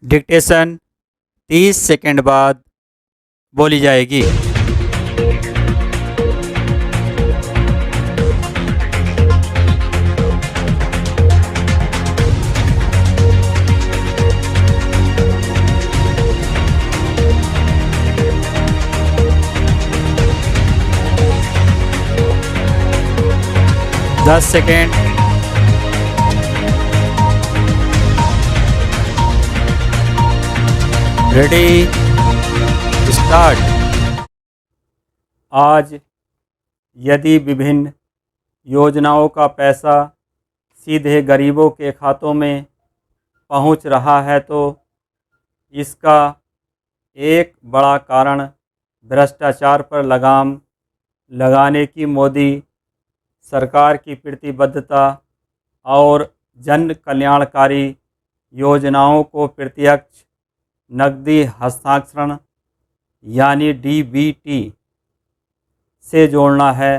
Dictation 30 second बाद बोली जाएगी। 10 सेकंड। Ready, start. आज यदि विभिन्न योजनाओं का पैसा सीधे गरीबों के खातों में पहुंच रहा है तो इसका एक बड़ा कारण भ्रष्टाचार पर लगाम लगाने की मोदी सरकार की प्रतिबद्धता और जन कल्याणकारी योजनाओं को प्रत्यक्ष नकदी हस्तांतरण यानी डीबीटी से जोड़ना है।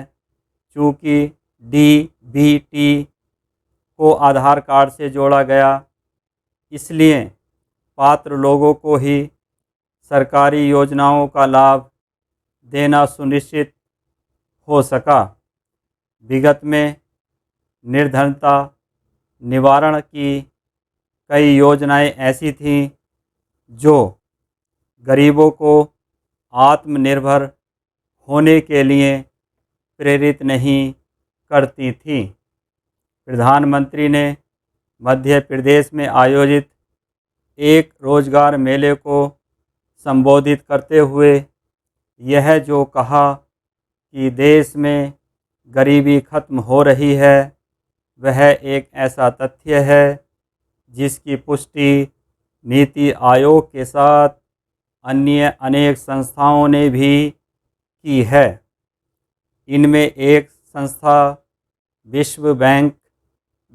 चूँकि डीबीटी को आधार कार्ड से जोड़ा गया, इसलिए पात्र लोगों को ही सरकारी योजनाओं का लाभ देना सुनिश्चित हो सका। विगत में निर्धनता निवारण की कई योजनाएं ऐसी थीं जो गरीबों को आत्मनिर्भर होने के लिए प्रेरित नहीं करती थीं। प्रधानमंत्री ने मध्य प्रदेश में आयोजित एक रोजगार मेले को संबोधित करते हुए यह जो कहा कि देश में गरीबी खत्म हो रही है, वह एक ऐसा तथ्य है जिसकी पुष्टि नीति आयोग के साथ अन्य अनेक संस्थाओं ने भी की है। इनमें एक संस्था विश्व बैंक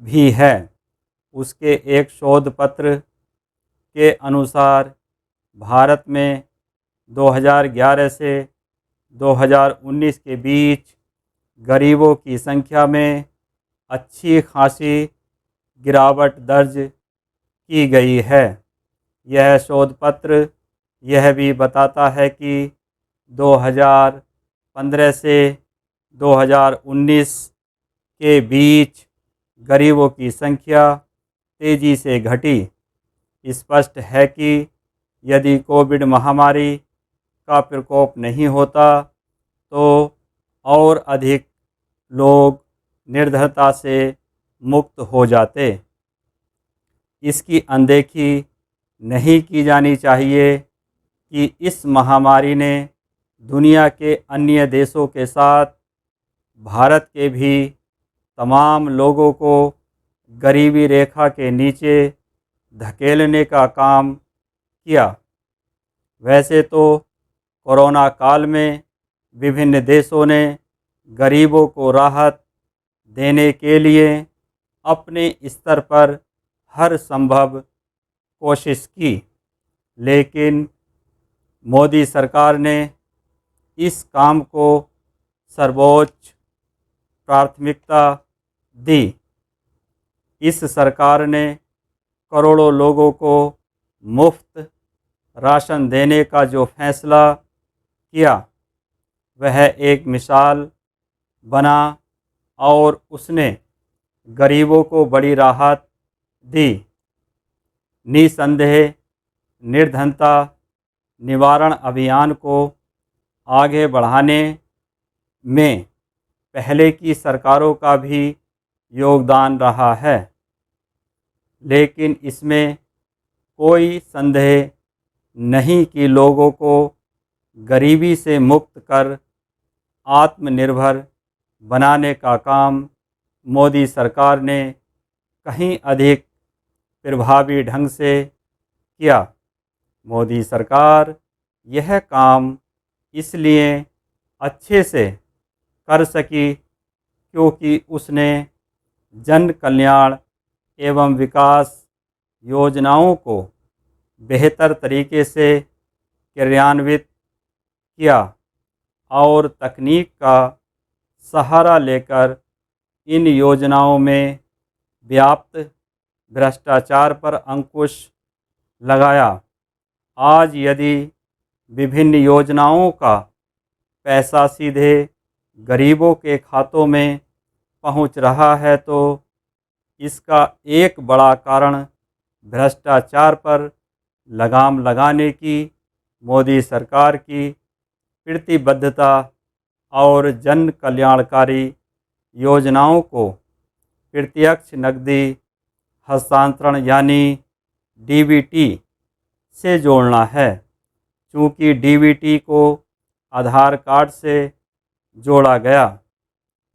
भी है। उसके एक शोध पत्र के अनुसार भारत में 2011 से 2019 के बीच गरीबों की संख्या में अच्छी खासी गिरावट दर्ज की गई है। यह शोध पत्र यह भी बताता है कि 2015 से 2019 के बीच गरीबों की संख्या तेज़ी से घटी। स्पष्ट है कि यदि कोविड महामारी का प्रकोप नहीं होता तो और अधिक लोग निर्धनता से मुक्त हो जाते। इसकी अनदेखी नहीं की जानी चाहिए कि इस महामारी ने दुनिया के अन्य देशों के साथ भारत के भी तमाम लोगों को गरीबी रेखा के नीचे धकेलने का काम किया। वैसे तो कोरोना काल में विभिन्न देशों ने गरीबों को राहत देने के लिए अपने स्तर पर हर संभव कोशिश की, लेकिन मोदी सरकार ने इस काम को सर्वोच्च प्राथमिकता दी। इस सरकार ने करोड़ों लोगों को मुफ्त राशन देने का जो फैसला किया वह एक मिसाल बना और उसने गरीबों को बड़ी राहत दी। निसंदेह निर्धनता निवारण अभियान को आगे बढ़ाने में पहले की सरकारों का भी योगदान रहा है, लेकिन इसमें कोई संदेह नहीं कि लोगों को गरीबी से मुक्त कर आत्मनिर्भर बनाने का काम मोदी सरकार ने कहीं अधिक प्रभावी ढंग से किया। मोदी सरकार यह काम इसलिए अच्छे से कर सकी क्योंकि उसने जन कल्याण एवं विकास योजनाओं को बेहतर तरीके से क्रियान्वित किया और तकनीक का सहारा लेकर इन योजनाओं में व्याप्त भ्रष्टाचार पर अंकुश लगाया। आज यदि विभिन्न योजनाओं का पैसा सीधे गरीबों के खातों में पहुंच रहा है, तो इसका एक बड़ा कारण भ्रष्टाचार पर लगाम लगाने की मोदी सरकार की प्रतिबद्धता और जन कल्याणकारी योजनाओं को प्रत्यक्ष नकदी हस्तांतरण यानी डीबीटी से जोड़ना है। चूँकि डीबीटी को आधार कार्ड से जोड़ा गया,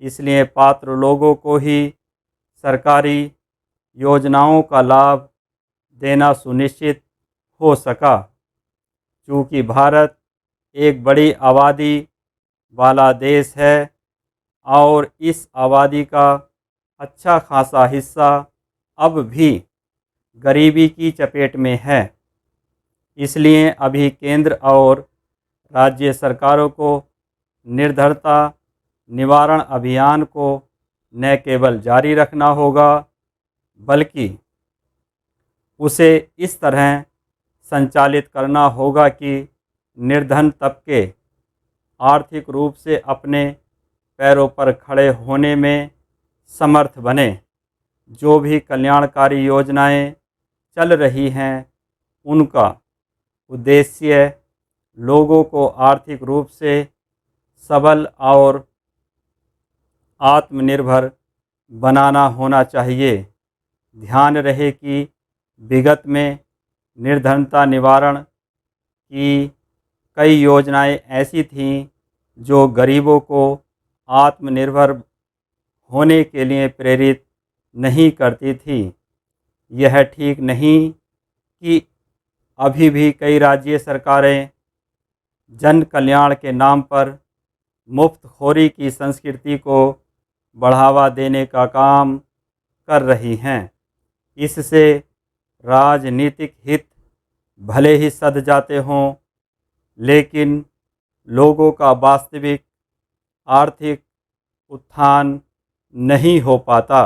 इसलिए पात्र लोगों को ही सरकारी योजनाओं का लाभ देना सुनिश्चित हो सका। चूँकि भारत एक बड़ी आबादी वाला देश है और इस आबादी का अच्छा खासा हिस्सा अब भी गरीबी की चपेट में है, इसलिए अभी केंद्र और राज्य सरकारों को निर्धनता निवारण अभियान को न केवल जारी रखना होगा, बल्कि उसे इस तरह संचालित करना होगा कि निर्धन तबके आर्थिक रूप से अपने पैरों पर खड़े होने में समर्थ बने। जो भी कल्याणकारी योजनाएं चल रही हैं, उनका उद्देश्य लोगों को आर्थिक रूप से सबल और आत्मनिर्भर बनाना होना चाहिए। ध्यान रहे कि विगत में निर्धनता निवारण की कई योजनाएं ऐसी थीं जो गरीबों को आत्मनिर्भर होने के लिए प्रेरित नहीं करती थी। यह ठीक नहीं कि अभी भी कई राज्य सरकारें जन कल्याण के नाम पर मुफ्तखोरी की संस्कृति को बढ़ावा देने का काम कर रही हैं। इससे राजनीतिक हित भले ही सध जाते हों, लेकिन लोगों का वास्तविक आर्थिक उत्थान नहीं हो पाता।